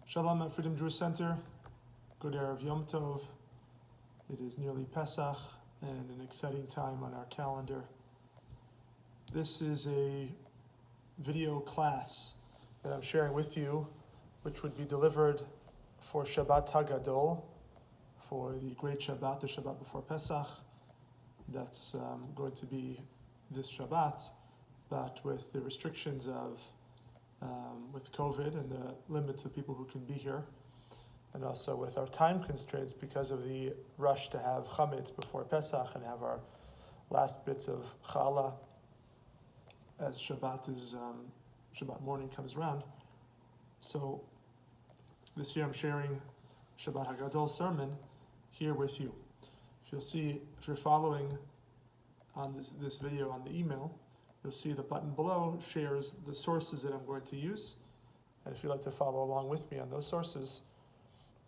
Shalom at Freedom Jewish Center. Good Erev Yom Tov. It is nearly Pesach and an exciting time on our calendar. This is a video class that I'm sharing with you, which would be delivered for Shabbat Hagadol, for the great Shabbat, the Shabbat before Pesach. That's going to be this Shabbat, but with the restrictions of with COVID and the limits of people who can be here, and also with our time constraints because of the rush to have chametz before Pesach and have our last bits of challah as Shabbat morning comes around. So this year I'm sharing Shabbat Hagadol sermon here with you. You'll see, if you're following on this video on the email, you'll see the button below shares the sources that I'm going to use. And if you'd like to follow along with me on those sources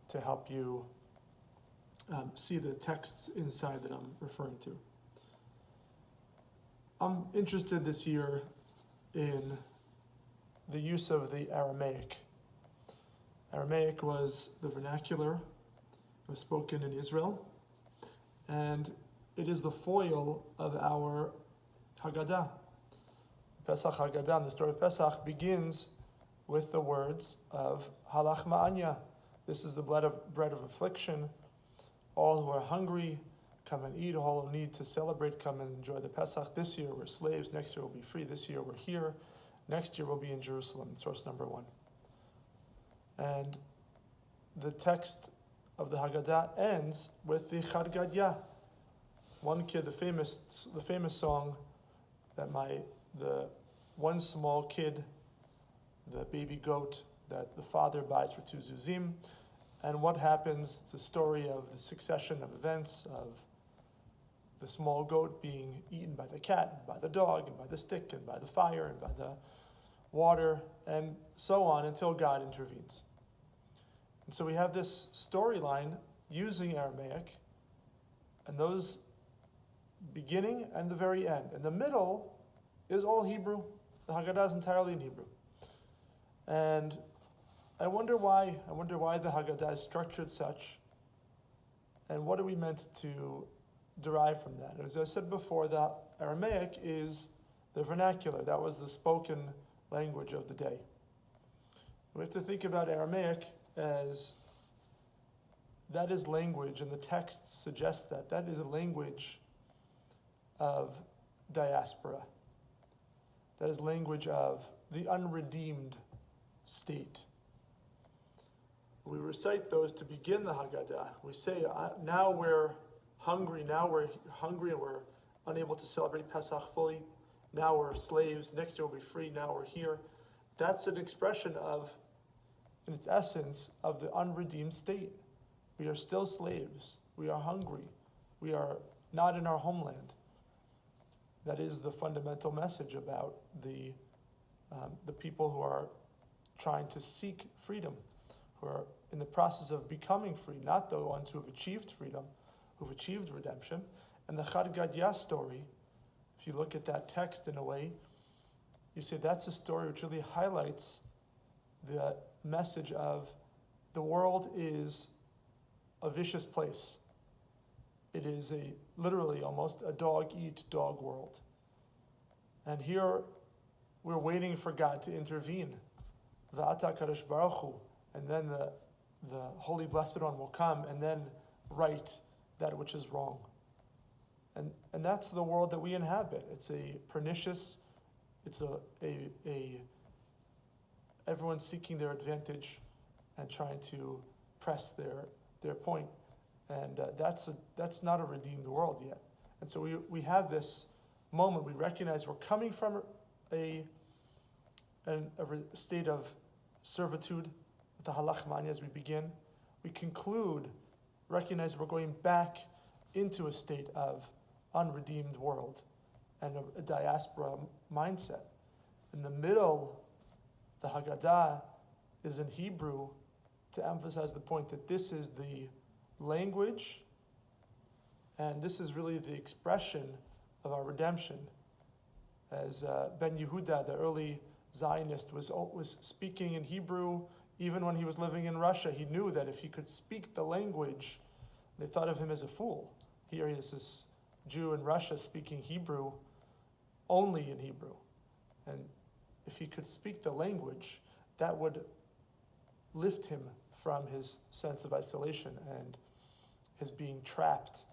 to help you see the texts inside that I'm referring to. I'm interested this year in the use of the Aramaic. Aramaic was the vernacular. It was spoken in Israel. And it is the foil of our Haggadah. Pesach Haggadah, the story of Pesach, begins with the words of Halach Ma'anya. This is the bread of affliction. All who are hungry, come and eat. All who need to celebrate, come and enjoy the Pesach. This year we're slaves. Next year we'll be free. This year we're here. Next year we'll be in Jerusalem. Source number 1. And the text of the Haggadah ends with the Chad Gadya. One kid, the famous song that the one small kid, the baby goat that the father buys for 2 zuzim, and what happens, it's a story of the succession of events of the small goat being eaten by the cat, and by the dog, and by the stick, and by the fire, and by the water, and so on until God intervenes. And so we have this storyline using Aramaic, and those beginning and the very end. In the middle is all Hebrew. The Haggadah is entirely in Hebrew. And I wonder why the Haggadah is structured such, and what are we meant to derive from that? As I said before, the Aramaic is the vernacular. That was the spoken language of the day. We have to think about Aramaic as that is language, and the text suggests that is a language of diaspora. That is language of the unredeemed state. We recite those to begin the Haggadah. We say, now we're hungry and we're unable to celebrate Pesach fully. Now we're slaves. Next year we'll be free. Now we're here. That's an expression of, in its essence, of the unredeemed state. We are still slaves. We are hungry. We are not in our homeland. That is the fundamental message about the people who are trying to seek freedom, who are in the process of becoming free, not the ones who have achieved freedom, who've achieved redemption. And the Chad Gadya story, if you look at that text in a way, you say that's a story which really highlights the message of the world is a vicious place. It is literally almost a dog-eat-dog world. And here we're waiting for God to intervene. V'ata Kadosh Baruch Hu. And then the Holy Blessed One will come and then right that which is wrong. And that's the world that we inhabit. It's a pernicious, it's everyone's seeking their advantage and trying to press their point. And that's not a redeemed world yet. And so we have this moment. We recognize we're coming from a state of servitude with the halach ma'anya as we begin. We conclude, recognize we're going back into a state of unredeemed world and a diaspora mindset. In the middle, the Haggadah is in Hebrew to emphasize the point that this is the language, and this is really the expression of our redemption. As Ben Yehuda, the early Zionist, was speaking in Hebrew Even when he was living in Russia, he knew that if he could speak the language, they thought of him as a fool. Here he is, this Jew in Russia speaking Hebrew, only in Hebrew. And if he could speak the language, that would lift him from his sense of isolation and his being trapped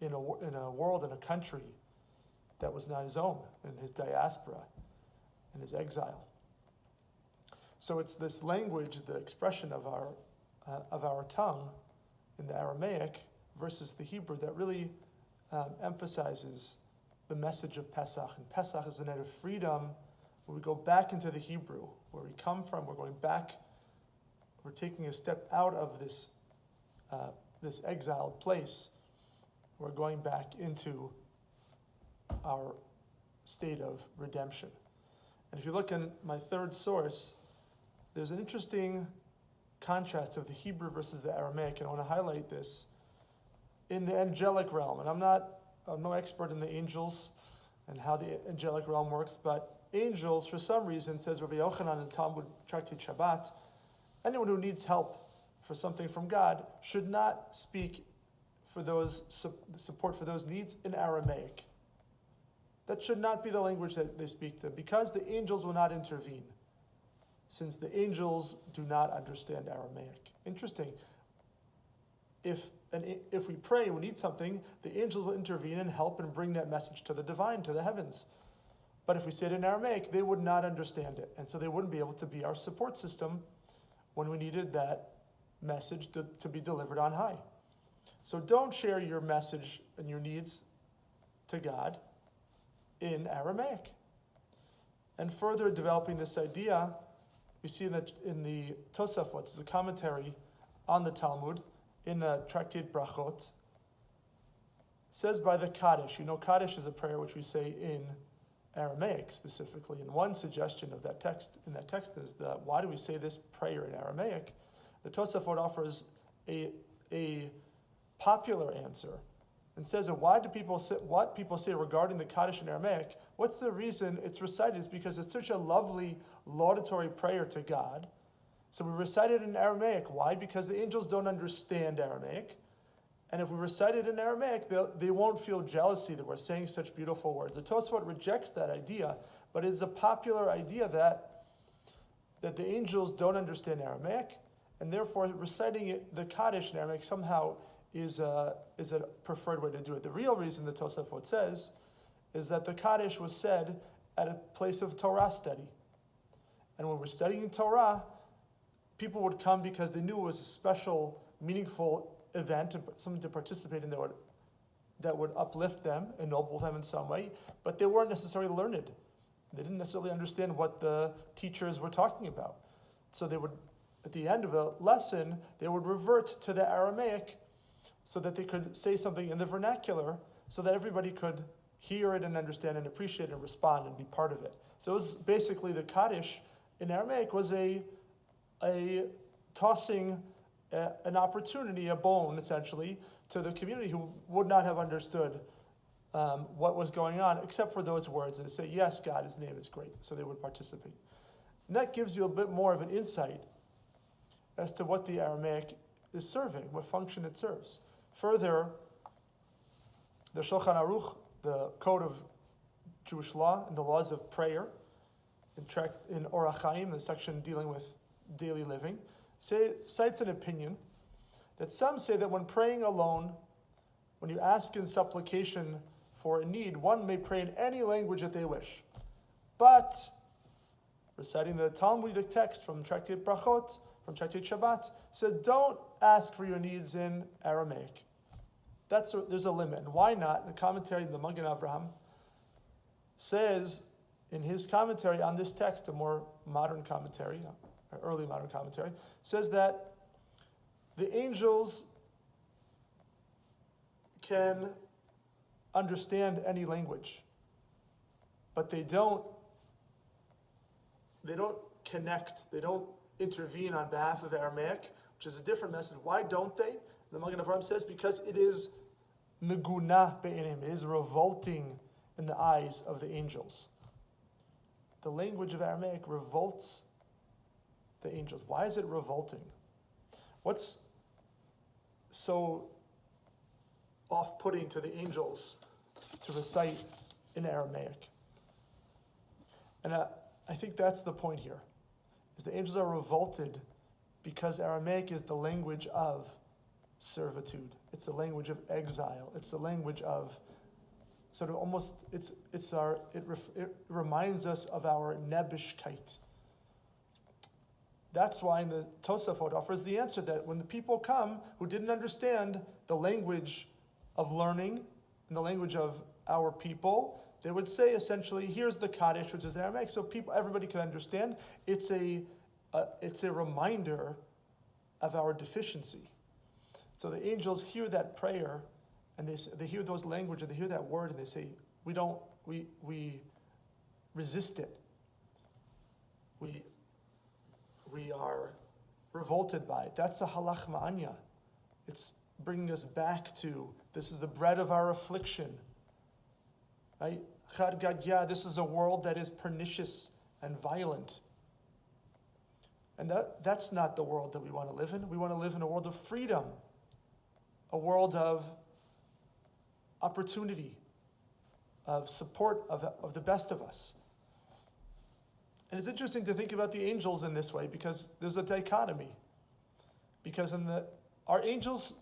in a world, in a country that was not his own, in his diaspora, in his exile. So it's this language, the expression of our tongue in the Aramaic versus the Hebrew that really emphasizes the message of Pesach. And Pesach is a night of freedom where we go back into the Hebrew, where we come from. We're going back. We're taking a step out of this exiled place. We're going back into our state of redemption. And if you look in my third source, there's an interesting contrast of the Hebrew versus the Aramaic, and I want to highlight this. In the angelic realm, and I'm no expert in the angels and how the angelic realm works, but angels, for some reason, says Rabbi Yochanan in Talmud Tractate Shabbat, anyone who needs help for something from God should not speak for those support for those needs in Aramaic. That should not be the language that they speak to, because the angels will not intervene, since the angels do not understand Aramaic. Interesting. If we pray and we need something, the angels will intervene and help and bring that message to the divine, to the heavens. But if we say it in Aramaic, they would not understand it, and so they wouldn't be able to be our support system when we needed that message to be delivered on high. So don't share your message and your needs to God in Aramaic. And further developing this idea, we see that in the Tosafot, it's a commentary on the Talmud, in the Tractate Brachot, it says by the Kaddish. You know, Kaddish is a prayer which we say in Aramaic specifically. And one suggestion of that text is that why do we say this prayer in Aramaic? The Tosafot offers a popular answer and says that what people say regarding the Kaddish in Aramaic, what's the reason it's recited? It's because it's such a lovely laudatory prayer to God. So we recite it in Aramaic. Why? Because the angels don't understand Aramaic. And if we recite it in Aramaic, they won't feel jealousy that we're saying such beautiful words. The Tosafot rejects that idea, but it's a popular idea that the angels don't understand Aramaic, and therefore reciting the Kaddish in Aramaic somehow is a preferred way to do it. The real reason the Tosafot says is that the Kaddish was said at a place of Torah study. And when we're studying Torah, people would come because they knew it was a special, meaningful event, and something to participate in that would uplift them, ennoble them in some way, but they weren't necessarily learned. They didn't necessarily understand what the teachers were talking about. So they would, at the end of a lesson, they would revert to the Aramaic so that they could say something in the vernacular so that everybody could hear it and understand and appreciate it and respond and be part of it. So it was basically the Kaddish in Aramaic was a tossing an opportunity, a bone essentially, to the community who would not have understood what was going on, except for those words. And say, yes, God, his name is great. So they would participate. And that gives you a bit more of an insight as to what the Aramaic is serving, what function it serves. Further, the Shulchan Aruch, the code of Jewish law and the laws of prayer, in Orach Chaim, the section dealing with daily living, cites an opinion that some say that when praying alone, when you ask in supplication for a need, one may pray in any language that they wish. But reciting the Talmudic text from Tractate Brachot, from Tractate Shabbat, says don't ask for your needs in Aramaic. There's a limit. And why not? The commentary of the Magen Avraham says in his commentary on this text, a more modern commentary, early modern commentary, says that the angels can understand any language, but they don't connect, they don't intervene on behalf of Aramaic, which is a different message. Why don't they? The Magen Avraham says because it is meguna be'enim, it is revolting in the eyes of the angels. The language of Aramaic revolts the angels? Why is it revolting? What's so off-putting to the angels to recite in Aramaic? And I think that's the point here, is the angels are revolted because Aramaic is the language of servitude. It's the language of exile. It's the language of sort of almost, it reminds us of our nebishkeit. That's why in the Tosafot offers the answer that when the people come who didn't understand the language of learning and the language of our people, they would say essentially, here's the Kaddish, which is Aramaic, so everybody can understand. It's a reminder of our deficiency. So the angels hear that prayer, and they hear those language, and they hear that word, and they say, we resist it. We are revolted by it. That's the halach ma'anya. It's bringing us back to, this is the bread of our affliction. Right? Chad gadya, this is a world that is pernicious and violent. And that's not the world that we want to live in. We want to live in a world of freedom, a world of opportunity, of support of the best of us. And it's interesting to think about the angels in this way because there's a dichotomy. Because our angels,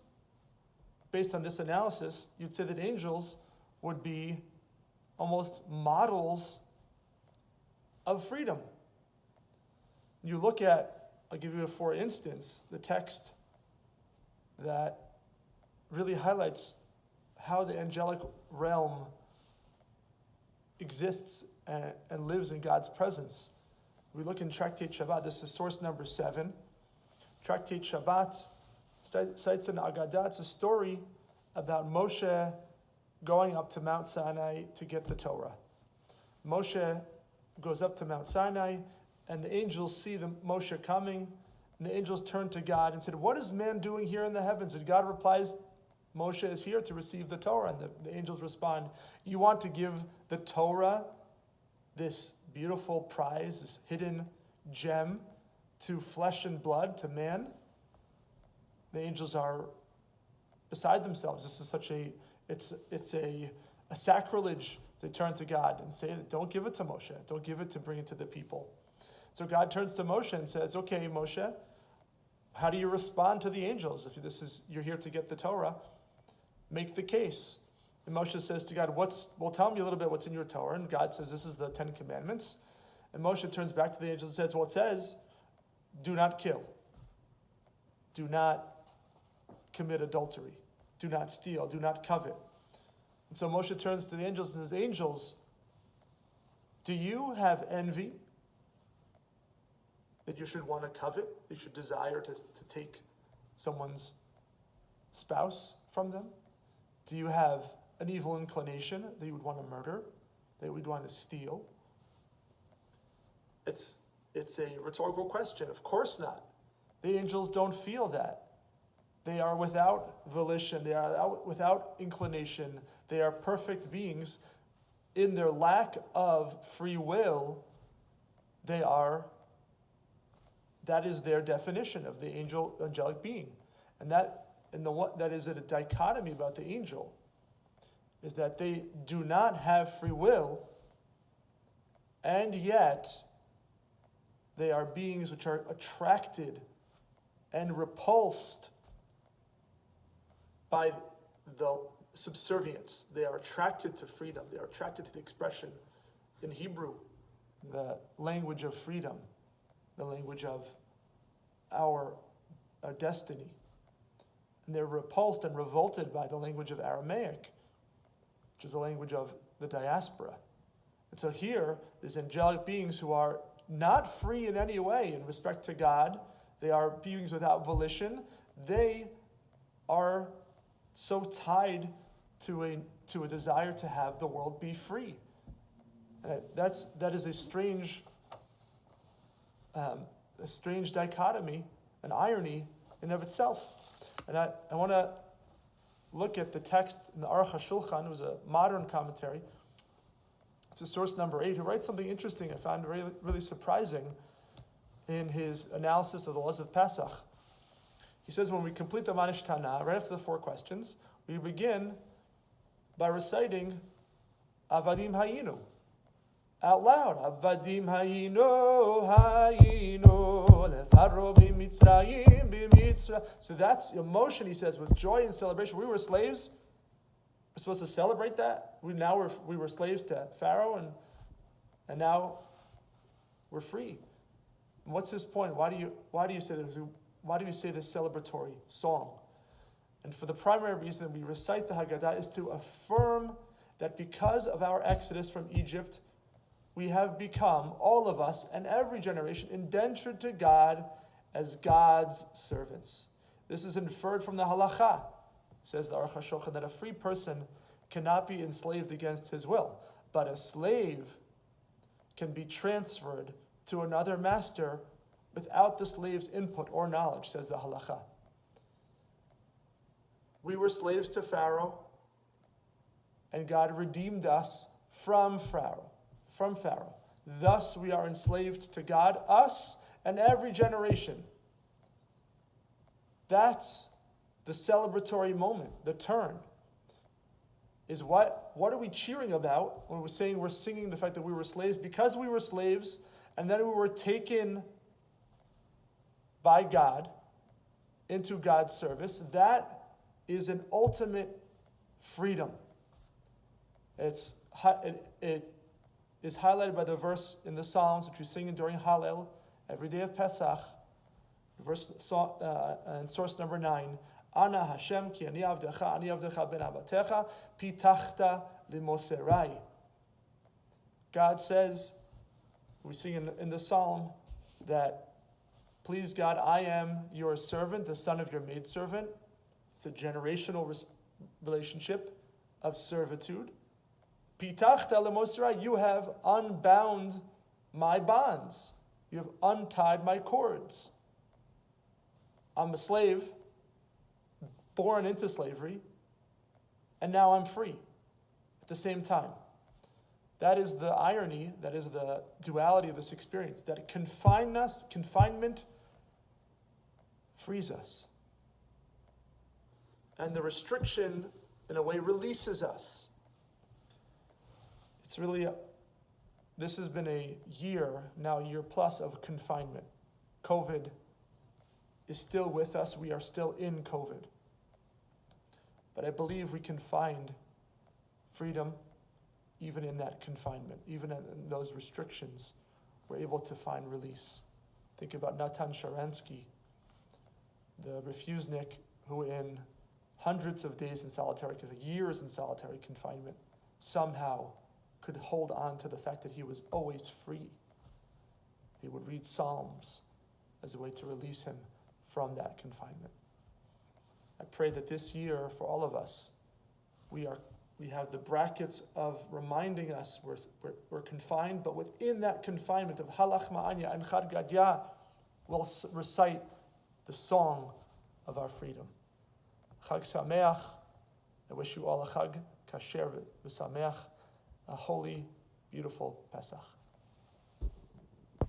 based on this analysis, you'd say that angels would be almost models of freedom. You look at, I'll give you for instance, the text that really highlights how the angelic realm exists and lives in God's presence. We look in Tractate Shabbat. This is source number 7. Tractate Shabbat cites an Agadah. It's a story about Moshe going up to Mount Sinai to get the Torah. Moshe goes up to Mount Sinai, and the angels see Moshe coming, and the angels turn to God and said, "What is man doing here in the heavens?" And God replies, "Moshe is here to receive the Torah." And the angels respond, "You want to give the Torah, this beautiful prize, this hidden gem, to flesh and blood, to man?" The angels are beside themselves. This is it's a sacrilege. They turn to God and say, "Don't give it to Moshe. Don't give it to bring it to the people." So God turns to Moshe and says, "Okay, Moshe, how do you respond to the angels? If you're here to get the Torah, make the case." And Moshe says to God, tell me a little bit what's in your Torah. And God says, "This is the 10 Commandments." And Moshe turns back to the angels and says, "Well, it says, do not kill. Do not commit adultery. Do not steal. Do not covet." And so Moshe turns to the angels and says, "Angels, do you have envy that you should want to covet? You should desire to take someone's spouse from them? Do you have an evil inclination that you would want to murder, that you would want to steal?" It's a rhetorical question. Of course not. The angels don't feel that. They are without volition. They are without inclination. They are perfect beings. In their lack of free will, that is their definition of the angelic being. And that is a dichotomy about the angel, is that they do not have free will, and yet they are beings which are attracted and repulsed by the subservience. They are attracted to freedom. They are attracted to the expression in Hebrew, the language of freedom, the language of our destiny. And they're repulsed and revolted by the language of Aramaic, which is the language of the diaspora. And so here, these angelic beings who are not free in any way in respect to God, they are beings without volition, they are so tied to a desire to have the world be free. That is a strange dichotomy, an irony in of itself. And I want to look at the text in the Aruch HaShulchan. It was a modern commentary. It's a source number 8, who writes something interesting I found really, really surprising. in his analysis of the laws of Pesach. He says when we complete the Manish Tana, right after the 4 questions, we begin by reciting Avadim Hayinu out loud. Avadim Hayinu, Hayinu, Lefaro b'Mitzrayim, b'Mitzrayim. So that's emotion, he says, with joy and celebration. We were slaves. We're supposed to celebrate that. We were slaves to Pharaoh, and now we're free. And what's his point? Why do you say this? Why do you say this celebratory song? And for the primary reason that we recite the Haggadah is to affirm that because of our exodus from Egypt, we have become, all of us and every generation, indentured to God as God's servants. This is inferred from the halacha, says the Aruch HaShulchan, that a free person cannot be enslaved against his will, but a slave can be transferred to another master without the slave's input or knowledge, says the halacha. We were slaves to Pharaoh, and God redeemed us from Pharaoh. Thus we are enslaved to God, us, and every generation. That's the celebratory moment, the turn. Is what are we cheering about when we're saying we're singing the fact that we were slaves? Because we were slaves, and then we were taken by God into God's service. That is an ultimate freedom. It is highlighted by the verse in the Psalms, which we sing during Hallel every day of Pesach, verse and source number 9. Ana Hashem ki ani avdecha ben avatecha pitachta limoserai. God says, we sing in the Psalm, that please God, I am your servant, the son of your maidservant. It's a generational relationship of servitude. Pitachta limoserai, you have unbound my bonds. You have untied my cords. I'm a slave, born into slavery, and now I'm free at the same time. That is the irony, that is the duality of this experience, that confinement frees us. And the restriction, in a way, releases us. It's really, this has been a year plus of confinement. COVID is still with us. We are still in COVID. But I believe we can find freedom even in that confinement, even in those restrictions. We're able to find release. Think about Natan Sharansky, the refusenik who in hundreds of days in solitary, years in solitary confinement, somehow could hold on to the fact that he was always free. He would read Psalms as a way to release him from that confinement. I pray that this year, for all of us, we have the brackets of reminding us we're confined, but within that confinement of Halach Ma'anya and Chad Gadya, we'll recite the song of our freedom. Chag Sameach. I wish you all a Chag Kosher v'Sameach, a holy, beautiful Pesach.